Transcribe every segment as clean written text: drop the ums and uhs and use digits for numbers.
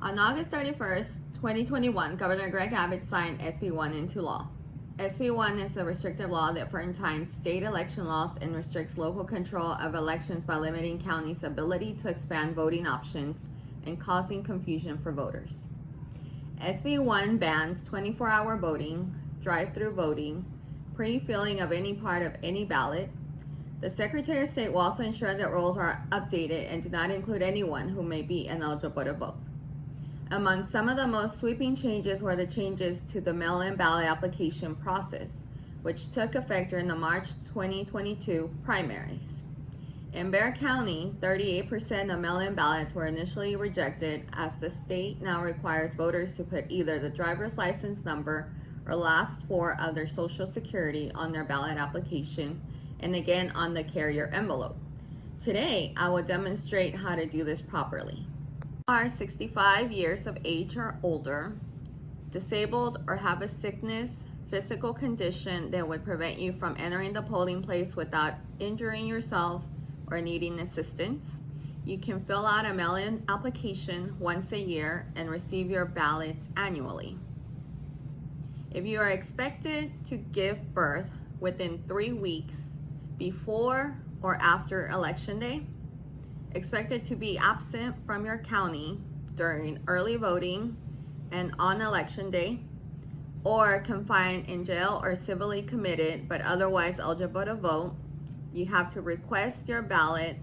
On August 31st, 2021, Governor Greg Abbott signed SB 1 into law. SB 1 is a restrictive law that ties state election laws and restricts local control of elections by limiting counties' ability to expand voting options and causing confusion for voters. SB 1 bans 24-hour voting, drive-through voting, pre-filling of any part of any ballot. The Secretary of State will also ensure that rolls are updated and do not include anyone who may be ineligible to vote. Among some of the most sweeping changes were the changes to the mail-in ballot application process, which took effect during the March 2022 primaries. In Bexar County, 38% of mail-in ballots were initially rejected, as the state now requires voters to put either the driver's license number or last four of their social security on their ballot application, and again on the carrier envelope. Today, I will demonstrate how to do this properly. Are 65 years of age or older, disabled, or have a sickness, physical condition that would prevent you from entering the polling place without injuring yourself or needing assistance, you can fill out a mail-in application once a year and receive your ballots annually. If you are expected to give birth within 3 weeks before or after Election Day, expected to be absent from your county during early voting and on Election Day, or confined in jail or civilly committed but otherwise eligible to vote, you have to request your ballot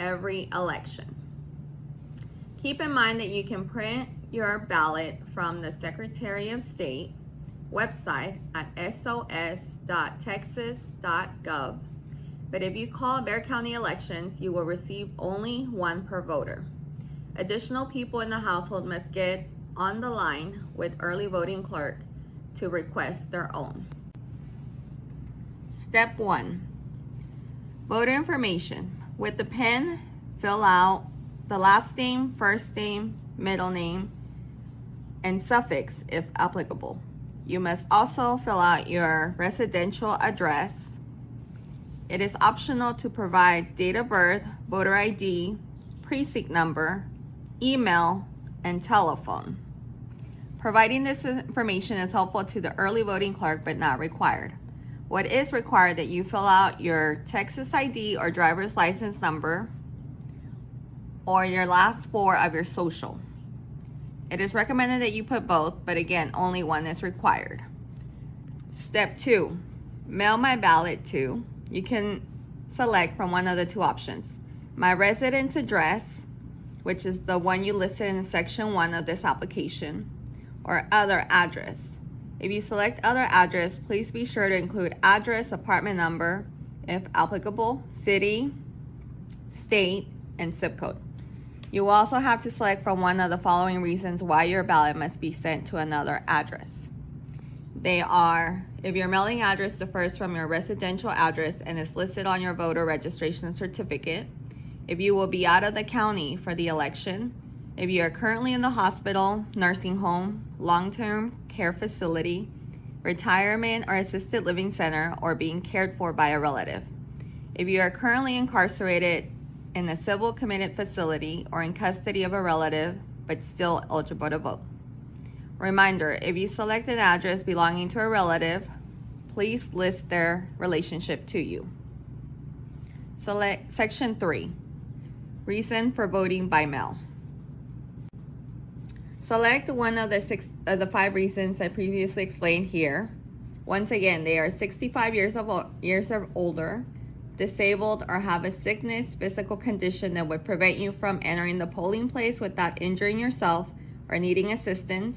every election. Keep in mind that you can print your ballot from the Secretary of State website at sos.texas.gov. But if you call Bexar County elections, you will receive only one per voter. Additional people in the household must get on the line with early voting clerk to request their own. Step 1. Voter information. With the pen, fill out the last name, first name, middle name, and suffix if applicable. You must also fill out your residential address. It is optional to provide date of birth, voter ID, precinct number, email, and telephone. Providing this information is helpful to the early voting clerk but not required. What is required that you fill out your Texas ID or driver's license number or your last four of your social. It is recommended that you put both, but again, only one is required. Step 2, mail my ballot to. You can select from one of the two options. My residence address, which is the one you listed in section 1 of this application, or other address. If you select other address, please be sure to include address, apartment number, if applicable, city, state, and zip code. You will also have to select from one of the following reasons why your ballot must be sent to another address. They are, if your mailing address differs from your residential address and is listed on your voter registration certificate, if you will be out of the county for the election, if you are currently in the hospital, nursing home, long-term care facility, retirement or assisted living center, or being cared for by a relative, if you are currently incarcerated in a civil committed facility or in custody of a relative but still eligible to vote. Reminder, if you select an address belonging to a relative, please list their relationship to you. Select section 3, reason for voting by mail. Select one of the 5 reasons I previously explained here. Once again, they are 65 years or older, disabled, or have a sickness, physical condition that would prevent you from entering the polling place without injuring yourself or needing assistance,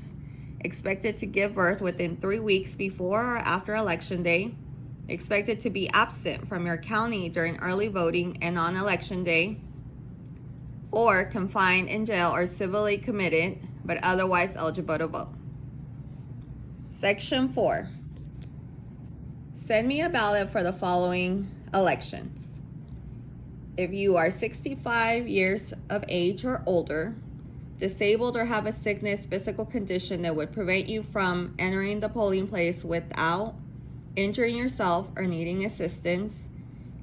expected to give birth within 3 weeks before or after Election Day, expected to be absent from your county during early voting and on Election Day, or confined in jail or civilly committed but otherwise eligible to vote. Section 4. Send me a ballot for the following elections. If you are 65 years of age or older, disabled, or have a sickness, physical condition that would prevent you from entering the polling place without injuring yourself or needing assistance,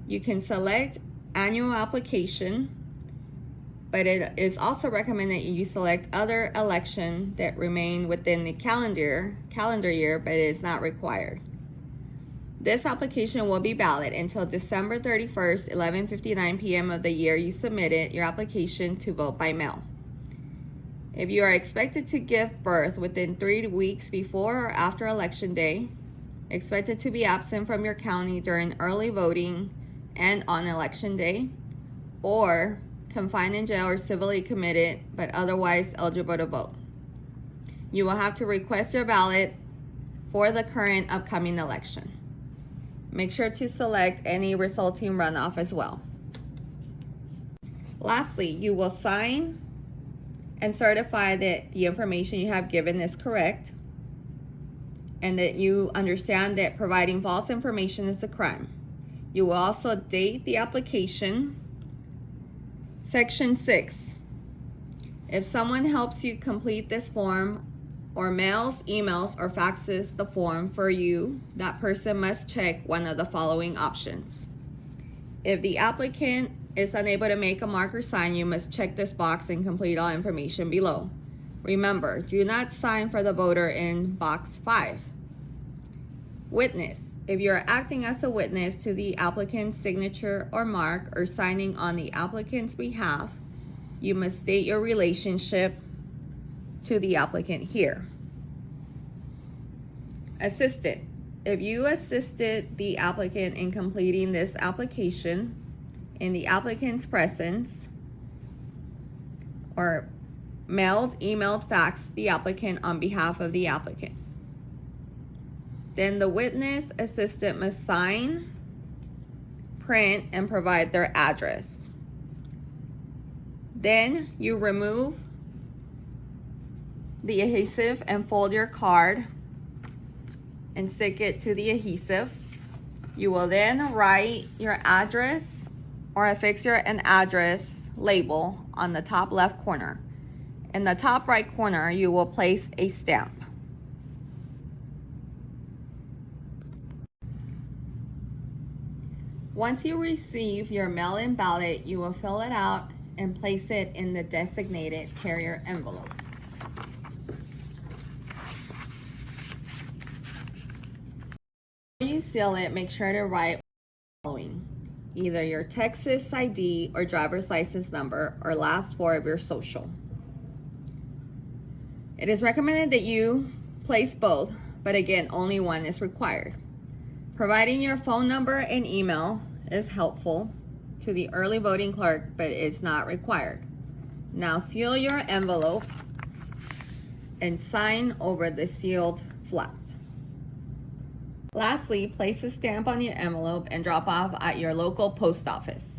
you can select annual application, but it is also recommended you select other election that remain within the calendar year, but it is not required. This application will be valid until December 31st, 11:59 p.m. of the year you submitted your application to vote by mail. If you are expected to give birth within 3 weeks before or after Election Day, expected to be absent from your county during early voting and on Election Day, or confined in jail or civilly committed but otherwise eligible to vote, you will have to request your ballot for the current upcoming election. Make sure to select any resulting runoff as well. Lastly, you will sign and certify that the information you have given is correct and that you understand that providing false information is a crime. You will also date the application. Section 6. If someone helps you complete this form or mails, emails, or faxes the form for you, that person must check one of the following options. If the applicant is unable to make a mark or sign, you must check this box and complete all information below. Remember, do not sign for the voter in box 5. Witness. If you are acting as a witness to the applicant's signature or mark or signing on the applicant's behalf, you must state your relationship to the applicant here. Assistant. If you assisted the applicant in completing this application in the applicant's presence, or mailed, emailed, faxed the applicant on behalf of the applicant, then the witness assistant must sign, print, and provide their address. Then you remove the adhesive and fold your card and stick it to the adhesive. You will then write your address or affix an address label on the top left corner. In the top right corner, you will place a stamp. Once you receive your mail-in ballot, you will fill it out and place it in the designated carrier envelope. Before you seal it, make sure to write the following: either your Texas ID or driver's license number or last 4 of your social. It is recommended that you place both, but again, only one is required. Providing your phone number and email is helpful to the early voting clerk, but it's not required. Now seal your envelope and sign over the sealed flap. Lastly, place a stamp on your envelope and drop off at your local post office.